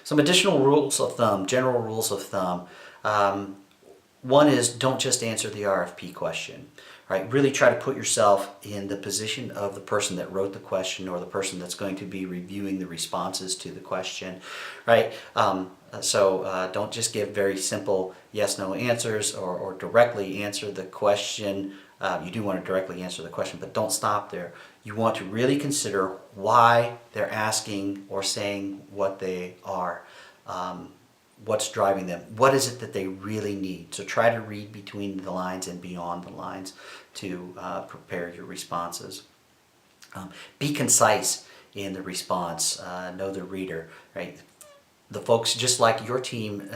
Some additional rules of thumb, general rules of thumb. One is don't just answer the RFP question, right? Really try to put yourself in the position of the person that wrote the question or the person that's going to be reviewing the responses to the question, right? Don't just give very simple yes/no answers or directly answer the question. You do want to directly answer the question, but don't stop there. You want to really consider why they're asking or saying what they are. What's driving them? What is it that they really need? So try to read between the lines and beyond the lines to prepare your responses. Be concise in the response. Know the reader, right? The folks, just like your team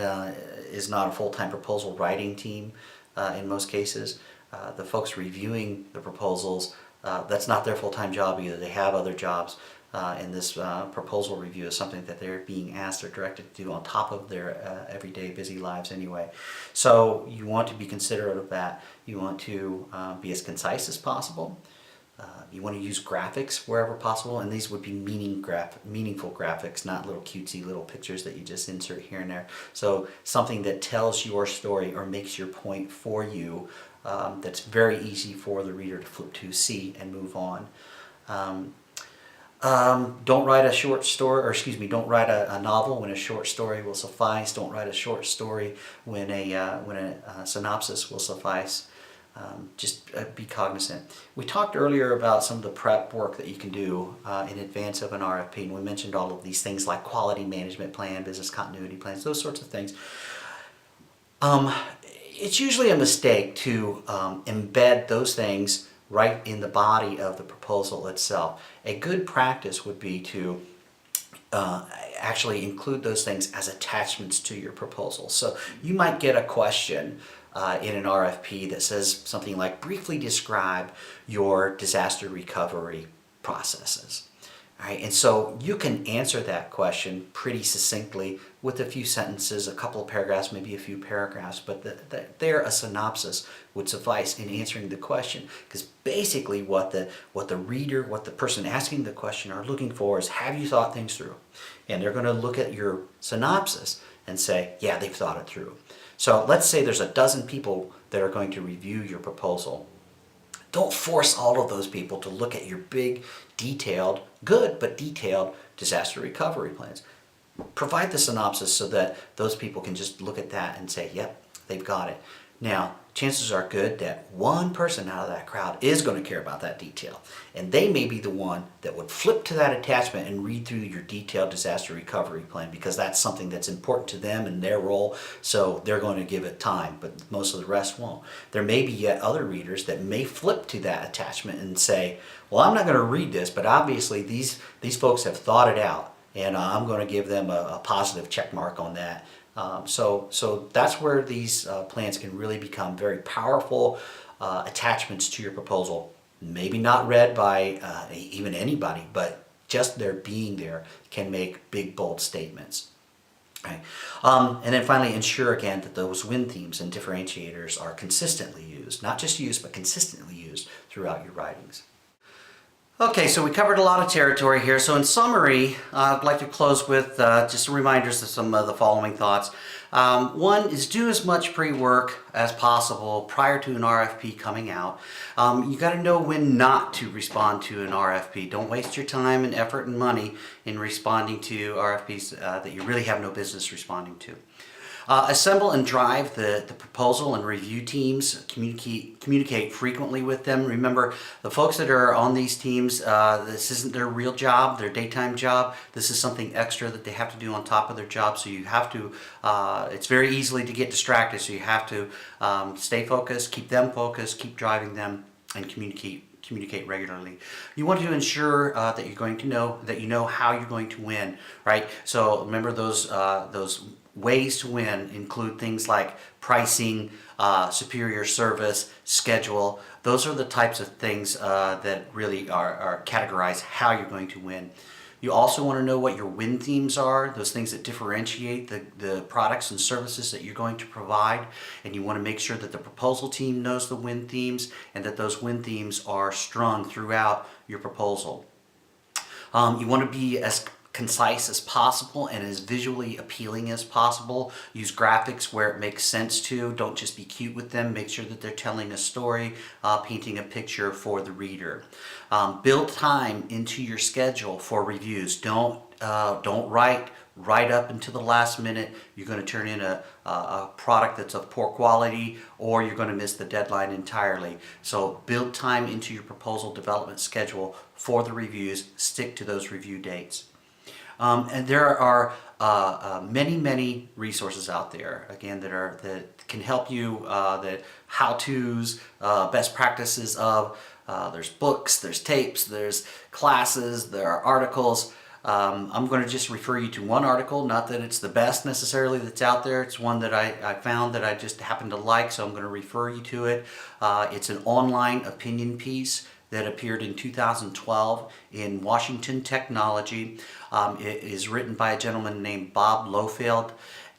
is not a full-time proposal writing team in most cases, the folks reviewing the proposals, that's not their full-time job either. They have other jobs. And this proposal review is something that they're being asked or directed to do on top of their everyday busy lives anyway. So you want to be considerate of that. You want to be as concise as possible. You want to use graphics wherever possible, and these would be meaningful graphics, not little cutesy little pictures that you just insert here and there. So something that tells your story or makes your point for you, that's very easy for the reader to flip to, see, and move on. Don't write a short story, or excuse me, don't write a novel when a short story will suffice. Don't write a short story when a synopsis will suffice. Just be cognizant. We talked earlier about some of the prep work that you can do in advance of an RFP, and we mentioned all of these things like quality management plan, business continuity plans, those sorts of things. It's usually a mistake to embed those things right in the body of the proposal itself. A good practice would be to actually include those things as attachments to your proposal. So you might get a question in an RFP that says something like, briefly describe your disaster recovery processes. All right, and so you can answer that question pretty succinctly with a few sentences, a couple of paragraphs, maybe a few paragraphs, but there a synopsis would suffice in answering the question, because basically what the reader, what the person asking the question are looking for is, have you thought things through? And they're going to look at your synopsis and say, yeah, they've thought it through. So let's say there's a dozen people that are going to review your proposal. Don't force all of those people to look at your big, detailed, good but detailed disaster recovery plans. Provide the synopsis so that those people can just look at that and say, yep, they've got it. Now, chances are good that one person out of that crowd is going to care about that detail. And they may be the one that would flip to that attachment and read through your detailed disaster recovery plan, because that's something that's important to them and their role, so they're going to give it time, but most of the rest won't. There may be yet other readers that may flip to that attachment and say, well, I'm not going to read this, but obviously these folks have thought it out, and I'm going to give them a positive check mark on that. So that's where these plans can really become very powerful attachments to your proposal. Maybe not read by even anybody, but just their being there can make big, bold statements. Right. And then finally, ensure again that those win themes and differentiators are consistently used, not just used, but consistently used throughout your writings. Okay, so we covered a lot of territory here. So in summary, I'd like to close with just reminders of some of the following thoughts. One is do as much pre-work as possible prior to an RFP coming out. You got to know when not to respond to an RFP. Don't waste your time and effort and money in responding to RFPs that you really have no business responding to. Assemble and drive the proposal and review teams. Communicate frequently with them. Remember, the folks that are on these teams, this isn't their real job, their daytime job. This is something extra that they have to do on top of their job. So you have to, it's very easily to get distracted. So you have to stay focused, keep them focused, keep driving them, and communicate regularly. You want to ensure that you're going to know that you know how you're going to win, right? So remember those ways to win include things like pricing, superior service, schedule. Those are the types of things that really are categorize how you're going to win. You also want to know what your win themes are, those things that differentiate the products and services that you're going to provide. And you want to make sure that the proposal team knows the win themes and that those win themes are strung throughout your proposal. You want to be as concise as possible and as visually appealing as possible. Use graphics where it makes sense to. Don't just be cute with them. Make sure that they're telling a story, painting a picture for the reader. Build time into your schedule for reviews. Don't write right up until the last minute. You're going to turn in a product that's of poor quality, or you're going to miss the deadline entirely. So build time into your proposal development schedule for the reviews. Stick to those review dates. And there are many resources out there, again, that can help you, the how-tos, best practices of, there's books, there's tapes, there's classes, there are articles. I'm going to just refer you to one article, not that it's the best necessarily that's out there. It's one that I found that I just happen to like, so I'm going to refer you to it. It's an online opinion piece that appeared in 2012 in Washington Technology. It is written by a gentleman named Bob Lohfeld,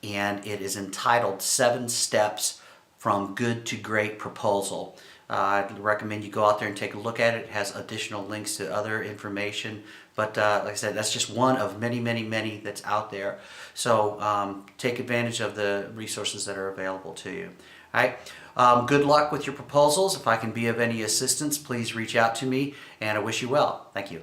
and it is entitled 7 Steps from Good to Great Proposal. I'd recommend you go out there and take a look at it. It has additional links to other information. But like I said, that's just one of many that's out there. So take advantage of the resources that are available to you. All right. Good luck with your proposals. If I can be of any assistance, please reach out to me, and I wish you well. Thank you.